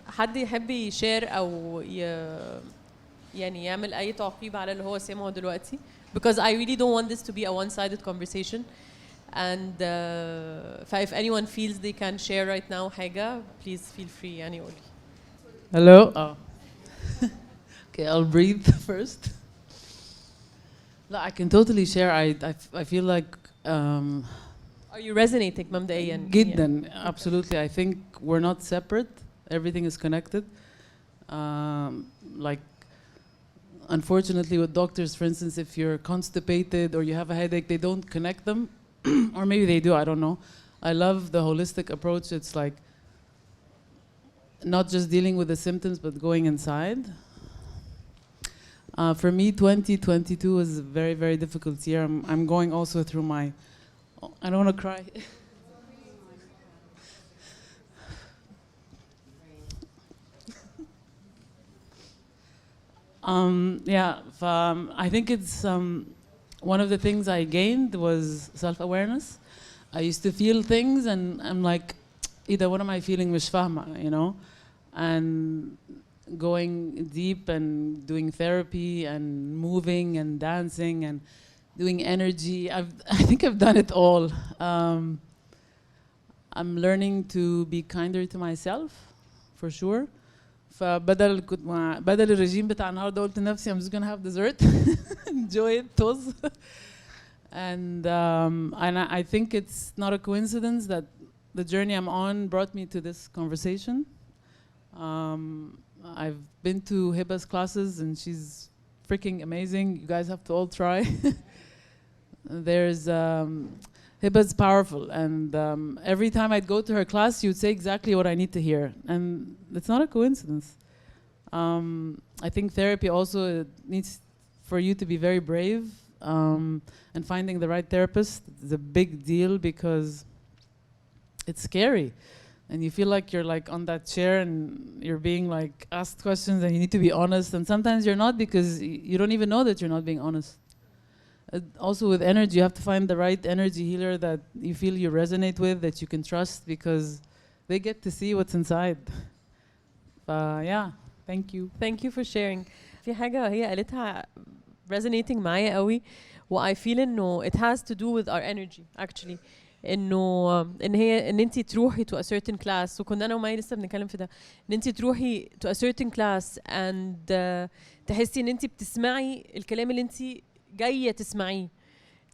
حد يحب يشير او يعني يعمل اي تعقيب على اللي هو سمعه دلوقتي because I really don't want this to be a one-sided conversation and if anyone feels they can share right now حاجة please feel free يعني قولي. Hello. Oh. Okay, I'll breathe first. No, I can totally share. I feel like Are you resonating مبدئيا؟ جدا, absolutely. I think we're not separate. Everything is connected. Like, unfortunately with doctors, for instance, if you're constipated or you have a headache, they don't connect them. Or maybe they do, I don't know. I love the holistic approach. It's like not just dealing with the symptoms, but going inside. For me, 2022 was a very, very difficult year. I'm going also through my, I don't want to cry. I think it's one of the things I gained was self-awareness. I used to feel things and I'm like, either what am I feeling مش فاهمة, you know? And going deep and doing therapy and moving and dancing and doing energy. I think I've done it all. I'm learning to be kinder to myself, for sure. فبدل الرجيم بتاع النهارده قلت لنفسي I'm just gonna have dessert, enjoy it, طز. And I think it's not a coincidence that the journey I'm on brought me to this conversation. I've been to Hiba's classes and she's freaking amazing. You guys have to all try. There's Hiba's powerful, and every time I'd go to her class, she would say exactly what I need to hear, and it's not a coincidence. I think therapy also needs for you to be very brave, and finding the right therapist is a big deal because it's scary, and you feel like you're like on that chair and you're being like asked questions and you need to be honest, and sometimes you're not because you don't even know that you're not being honest. Also with energy, you have to find the right energy healer that you feel you resonate with, that you can trust, because they get to see what's inside. Yeah, thank you. Thank you for sharing. في حاجة هي قالتها resonating معايا قوي و I feel إنه it has to do with our energy actually. إنه إن أنتِ تروحي to a certain class وكنا أنا وماي لسه بنتكلم في ده إن أنتِ تروحي to a certain class and تحسي إن أنتِ بتسمعي الكلام اللي أنتِ جاية تسمعيه.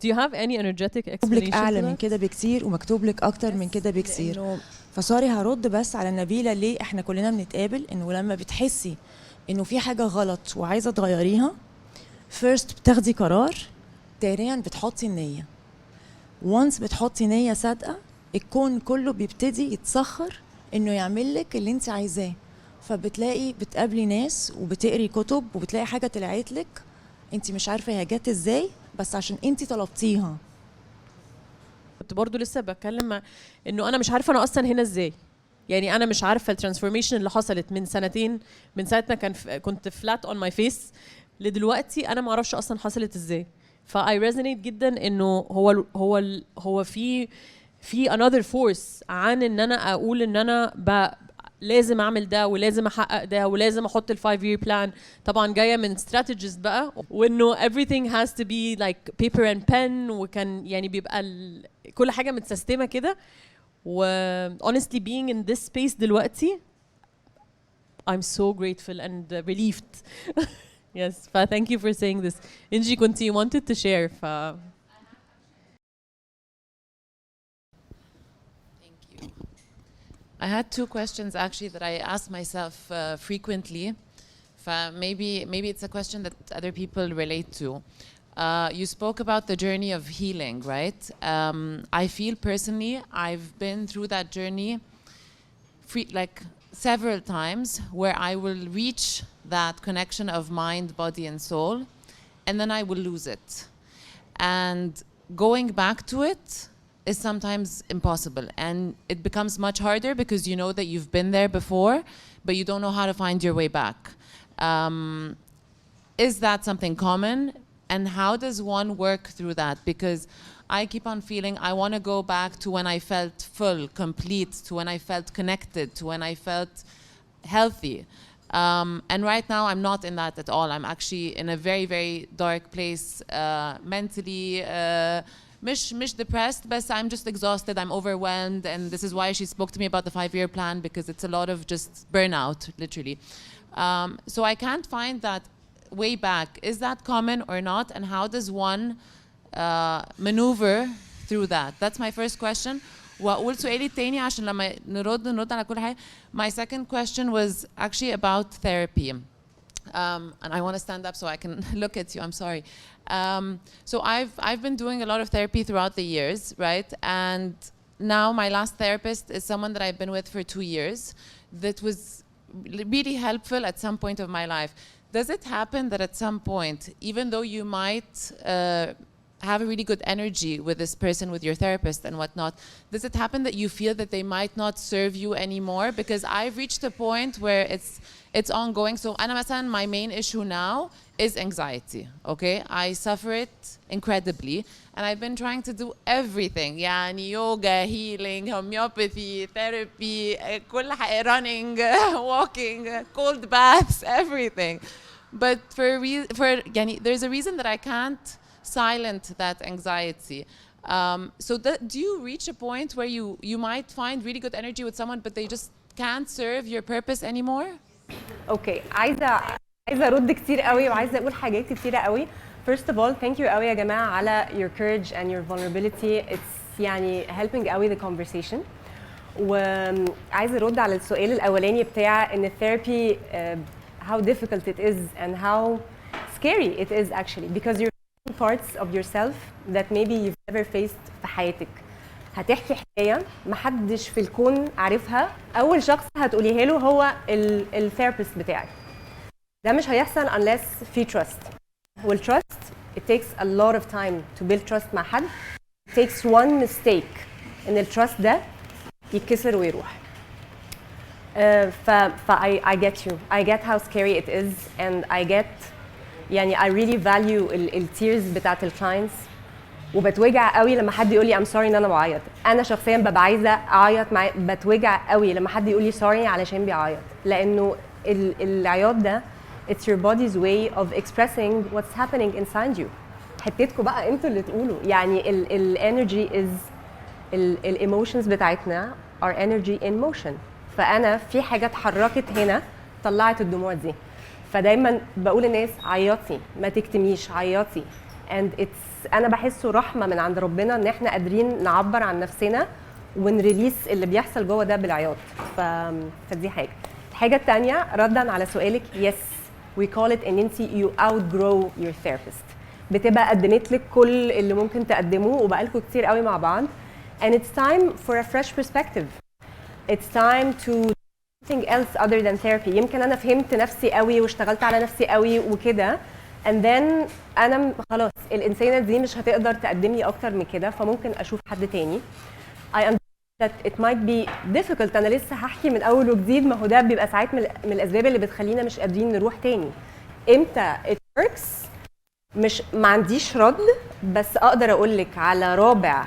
Do you have any energetic explanation? مكتوب لك أعلى من كده بكتير ومكتوب لك أكتر من كده بكتير. فصاري هرد بس على نبيلة ليه إحنا كلنا بنتقابل إنه لما بتحسي إنه في حاجة غلط وعايزة تغيريها first بتاخدي قرار, تانيا بتحطي النية. once بتحطي نية صادقة الكون كله بيبتدي يتسخر إنه يعمل لك اللي أنت عايزاه. فبتلاقي بتقابلي ناس وبتقري كتب وبتلاقي حاجة طلعت لك انت مش عارفه هي جت ازاي بس عشان انت طلبتيها. كنت برضو لسه بتكلم انه انا مش عارفه انا اصلا هنا ازاي. يعني انا مش عارفه الترانسفورميشن اللي حصلت من سنتين من ساعه ما كنت فلات اون ماي فيس لدلوقتي انا ما اعرفش اصلا حصلت ازاي. فاي ريزونيت جدا انه هو في another force عن ان انا اقول ان انا لازم اعمل ده ولازم احقق ده ولازم احط ال 5 year plan. طبعا جايه من strategist بقى وانه everything has to be like paper and pen وكان يعني بيبقى كل حاجه متسيستمه كده. و honestly being in this space دلوقتي I'm so grateful and relieved. Yes, thank you for saying this. Inji كنتي wanted to share I had two questions actually that I ask myself frequently. Maybe it's a question that other people relate to. You spoke about the journey of healing, right? I feel personally I've been through that journey like several times where I will reach that connection of mind, body and soul, and then I will lose it. And going back to it is sometimes impossible, and it becomes much harder because you know that you've been there before but you don't know how to find your way back. Is that something common, and how does one work through that? Because I keep on feeling I want to go back to when I felt full, complete, to when I felt connected, to when I felt healthy. And right now I'm not in that at all. I'm actually in a very, very dark place mentally. مش depressed, but I'm just exhausted. I'm overwhelmed, and this is why she spoke to me about the 5-year plan, because it's a lot of just burnout, literally. So I can't find that way back. Is that common or not? And how does one maneuver through that? That's my first question. وأقول سؤالي التاني عشان لما نرد على كل حاجة. My second question was actually about therapy. And I want to stand up so I can look at you. I'm sorry. So I've been doing a lot of therapy throughout the years, right? And now my last therapist is someone that I've been with for 2 years. That was really helpful at some point of my life. Does it happen that at some point, even though you might have a really good energy with this person, with your therapist and whatnot, does it happen that you feel that they might not serve you anymore? Because I've reached a point where it's ongoing. So أنا مثلا my main issue now is anxiety, okay? I suffer it incredibly, and I've been trying to do everything. يعني yoga, healing, homeopathy, therapy, كل حاجة, running, walking, cold baths, everything. But يعني there's a reason that I can't silent that anxiety. So do you reach a point where you might find really good energy with someone, but they just can't serve your purpose anymore? اوكي عايزه ارد كتير قوي وعايزه اقول حاجات كتيره قوي. First of all, thank you قوي يا جماعه على your courage and your vulnerability. It's يعني helping قوي the conversation. وعايزه ارد على السؤال الاولاني بتاع ان الثيرابي how difficult it is and how scary it is actually, because you're parts of yourself that maybe you've never faced في حياتك. هتحكي حكايه محدش في الكون عارفها، اول شخص هتقوليها له هو الثيرابيست بتاعك. ده مش هيحصل unless في trust. والtrust it takes a lot of time to build trust مع حد. It takes one mistake ان الtrust ده يتكسر ويروح. I get you. I get how scary it is, and I get يعني I really value التيرز بتاعت الكلاينتس، وبتوجع قوي لما حد يقول لي I'm sorry ان انا بعيط. انا شخصيا ببقى عايزه اعيط معاه، بتوجع قوي لما حد يقول لي sorry علشان بيعيط، لانه العياط ده it's your body's way of expressing what's happening inside you. حتتكم بقى انتوا اللي تقولوا. يعني الانرجي is الايموشنز بتاعتنا are energy in motion. فانا في حاجه اتحركت هنا طلعت الدموع دي. فدايما بقول للناس عيطي، ما تكتميش، عيطي. and it's انا بحسه رحمه من عند ربنا ان احنا قادرين نعبر عن نفسنا ونريليس اللي بيحصل جوه ده بالعياط. فدي حاجه. الحاجه الثانيه ردا على سؤالك، yes we call it ان انت you outgrow your therapist. بتبقى قدمت لك كل اللي ممكن تقدموه وبقالكم كتير قوي مع بعض. and it's time for a fresh perspective. it's time to something else other than therapy. يمكن انا فهمت نفسي قوي واشتغلت على نفسي قوي وكده، and then انا خلاص الانسانه دي مش هتقدر تقدم لي اكتر من كده، فممكن اشوف حد تاني. I understand that it might be difficult. انا لسه هحكي من اول وجديد، ما هو ده بيبقى ساعات من الاسباب اللي بتخلينا مش قادرين نروح تاني. امتى it works مش ما عنديش رد، بس اقدر اقول لك على رابع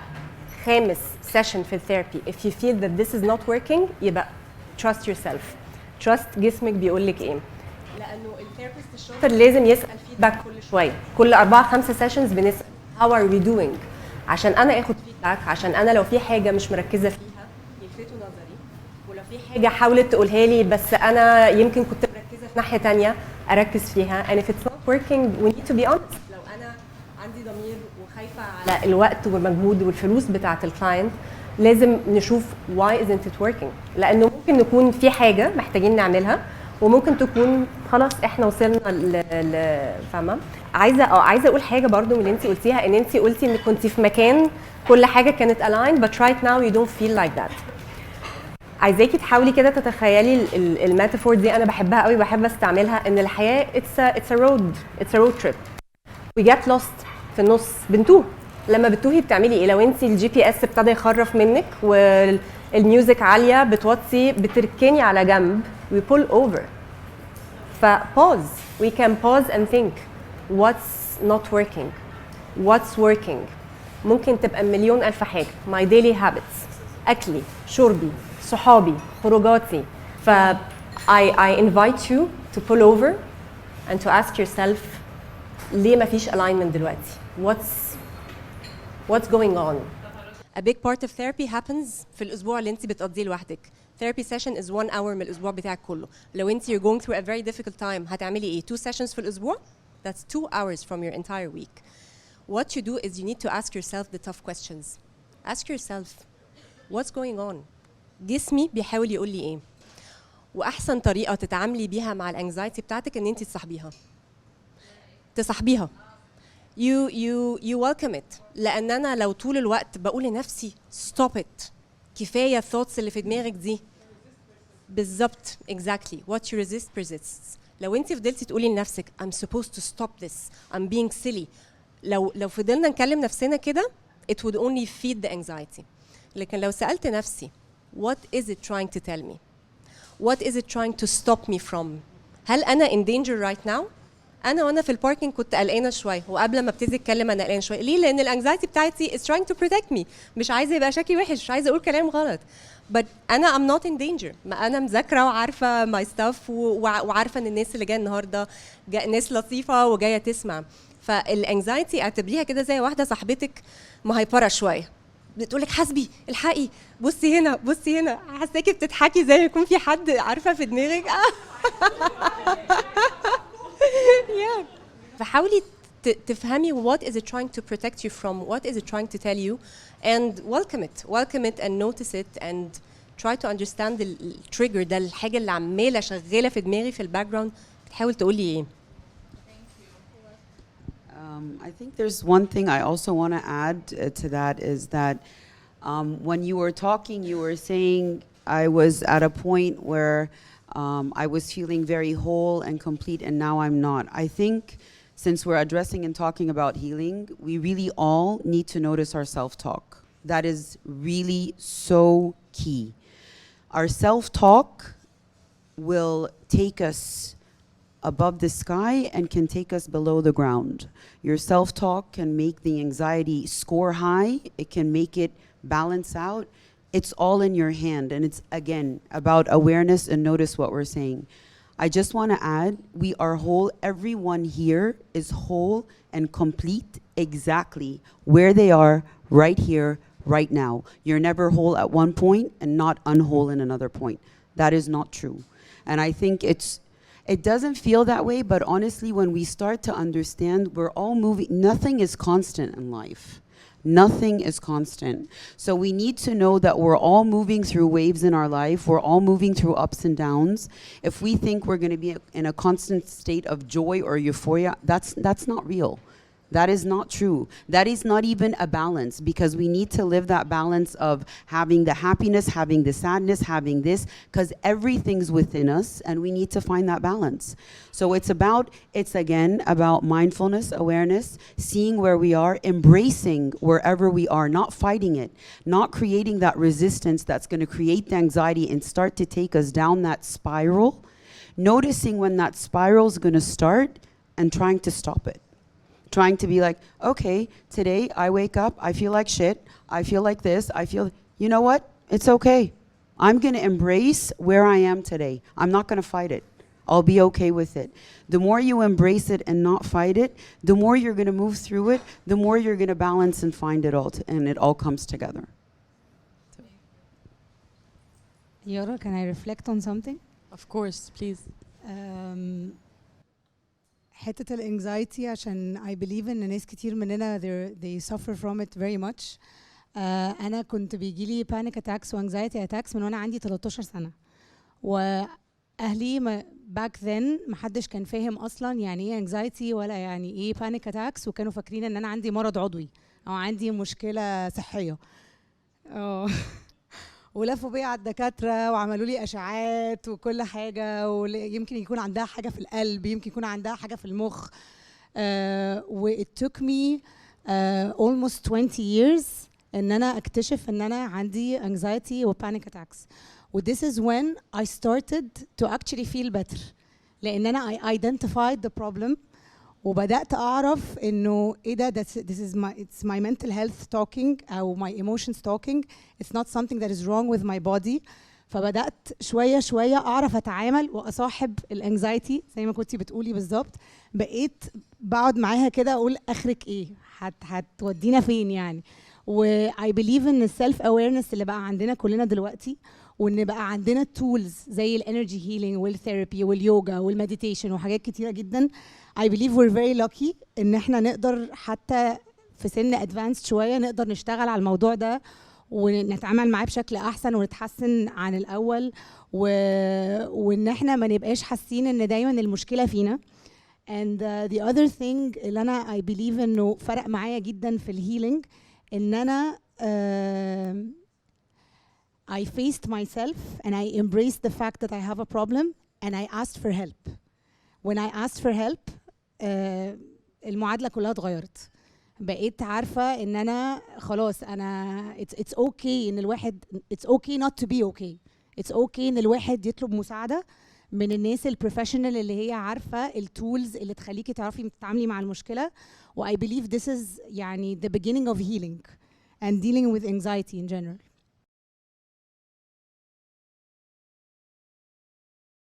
خامس سيشن في الثيرابي if you feel that this is not working يبقى trust yourself. trust جسمك بيقول لك ايه، لانه الثيرابيست الشاطر لازم يسال فيدباك كل شويه، كل 4-5 سيشنز بنسال how are we doing، عشان انا اخد فيدباك، عشان انا لو في حاجه مش مركزه فيها يلفتوا نظري، ولو في حاجه حاولت تقولها لي بس انا يمكن كنت مركزه في ناحيه ثانيه اركز فيها. and if it's not working we need to be honest. لو انا عندي ضمير وخايفه على الوقت والمجهود والفلوس بتاعه الكلاينت لازم نشوف why isn't it working، لانه ممكن نكون في حاجه محتاجين نعملها وممكن تكون خلاص احنا وصلنا فاهمه. عايزه اقول حاجه برضو من اللي انت قلتيها، ان انت قلتي ان كنت في مكان كل حاجه كانت aligned but right now you don't feel like that. عايزاكي تحاولي كده تتخيلي الميتافور دي، انا بحبها قوي، بحب استعملها، ان الحياه it's a road trip. we get lost في النص، بنتوه. لما بتتوهي بتعملي ايه؟ لو انت الجي بي اس ابتدى يخرف منك والميوزك عاليه بتوطي، بتركني على جنب we pull over. pause. we can pause and think what's not working, what's working. ممكن تبقى مليون ألف حاجة. my daily habits، أكلي، شربي، صحابي، خروجاتي. I invite you to pull over and to ask yourself ليه ما فيش alignment دلوقتي؟ What's going on? A big part of therapy happens في الأسبوع اللي أنت بتقضيه لوحدك. Therapy session is 1 hour من الأسبوع بتاعك كله. لو أنت you're going through a very difficult time هتعملي إيه؟ 2 sessions في الأسبوع? That's 2 hours from your entire week. What you do is you need to ask yourself the tough questions. Ask yourself, what's going on? جسمي بيحاول يقول لي إيه؟ وأحسن طريقة تتعاملي بيها مع الانكزايتي بتاعتك إن أنت تصاحبيها. You welcome it. لأن أنا لو طول الوقت بقول لنفسي stop it. كفاية الثوتس اللي في دماغك دي. بالظبط exactly what you resist persists. لو أنت فضلتي تقولي لنفسك I'm supposed to stop this. I'm being silly. لو فضلنا نكلم نفسنا كده it would only feed the anxiety. لكن لو سألت نفسي what is it trying to tell me? What is it trying to stop me from? هل أنا in danger right now؟ أنا وأنا في الباركينج كنت قلقانة شوية وقبل ما ابتدي أتكلم أنا قلقانة شوية. ليه؟ لأن الانكزايتي بتاعتي is trying to protect me. مش عايزة يبقى شكلي وحش، مش عايزة أقول كلام غلط. But أنا I'm not in danger. ما أنا مذاكرة وعارفة my stuff وعارفة إن الناس اللي جاية النهاردة ناس لطيفة وجاية تسمع. فالانكزايتي اعتبريها كده زي واحدة صاحبتك مهيبرة شوية. بتقولك حاسبي الحقي بصي هنا بصي هنا، حاساكي بتضحكي زي ما يكون في حد عارفه في دماغك. فحاولي تفهمي what is it trying to protect you from, what is it trying to tell you, and welcome it and notice it and try to understand the trigger ده، الحاجه اللي عماله شغاله في دماغي في الباك جراوند بتحاول تقولي ايه. I think there's one thing I also want to add to that is that when you were talking, you were saying I was at a point where I was feeling very whole and complete, and now I'm not. I think since we're addressing and talking about healing, we really all need to notice our self-talk. That is really so key. Our self-talk will take us above the sky and can take us below the ground. Your self-talk can make the anxiety score high. It can make it balance out. It's all in your hand. And it's, again, about awareness and notice what we're saying. I just want to add, we are whole. Everyone here is whole and complete exactly where they are right here, right now. You're never whole at one point and not unwhole in another point. That is not true. And I think it doesn't feel that way, but honestly, when we start to understand, we're all moving. Nothing is constant in life. Nothing is constant. So we need to know that we're all moving through waves in our life. We're all moving through ups and downs. If we think we're going to be in a constant state of joy or euphoria, that's not real. That is not true. That is not even a balance, because we need to live that balance of having the happiness, having the sadness, having this, because everything's within us and we need to find that balance. So it's again about mindfulness, awareness, seeing where we are, embracing wherever we are, not fighting it, not creating that resistance that's going to create the anxiety and start to take us down that spiral, noticing when that spiral is going to start and trying to stop it. Trying to be like, okay, today I wake up, I feel like shit, I feel like this, you know what? It's okay. I'm going to embrace where I am today. I'm not going to fight it. I'll be okay with it. The more you embrace it and not fight it, the more you're going to move through it, the more you're going to balance and find it all, and it all comes together. Yara, can I reflect on something? Of course, please. حتة الانكزايتي عشان I believe ان ناس كتير مننا they suffer from it very much. أنا كنت بيجيلي panic attacks و anxiety attacks من وأنا عندي 13 سنة. وأهلي back then محدش كان فاهم أصلا يعني إيه anxiety ولا يعني إيه panic attacks، وكانوا فاكرين إن أنا عندي مرض عضوي أو عندي مشكلة صحية. ولفوا بيا على الدكاتره وعملوا لي اشعاعات وكل حاجه، ويمكن يكون عندها حاجه في القلب، يمكن يكون عندها حاجه في المخ. و it took me almost 20 years ان انا اكتشف ان انا عندي anxiety و panic attacks. و this is when I started to actually feel better، لان انا I identified the problem وبدأت أعرف إنه إيه ده this is it's my mental health talking أو my emotions talking. It's not something that is wrong with my body. فبدات شويه شويه اعرف اتعامل واصاحب الانكزايتي زي ما كنتي بتقولي بالظبط. بقيت بقعد معاها كده اقول اخرك ايه، هتودينا فين يعني. واي بليف ان السيلف اويرنس اللي بقى عندنا كلنا دلوقتي، وان بقى عندنا تولز زي الانرجي هيلينج والثيرابي واليوجا والمديتيشن وحاجات كتيره جدا. I believe we're very lucky ان احنا نقدر حتى في سن ادفانسد شويه نقدر نشتغل على الموضوع ده ونتعامل معاه بشكل احسن ونتحسن عن الاول، وان احنا ما نبقاش حاسين ان دايما المشكله فينا. and the other thing اللي انا I believe انه فرق معايا جدا في الهيلينج ان انا I faced myself and I embraced the fact that I have a problem and I asked for help. When I asked for help المعادلة كلها اتغيرت. بقيت عارفة ان انا خلاص انا it's okay ان الواحد it's okay not to be okay. It's okay ان الواحد يطلب مساعدة من الناس البروفيشنال اللي هي عارفة التولز اللي تخليكي تعرفي تتعاملي مع المشكلة. و I believe this is يعني the beginning of healing and dealing with anxiety in general.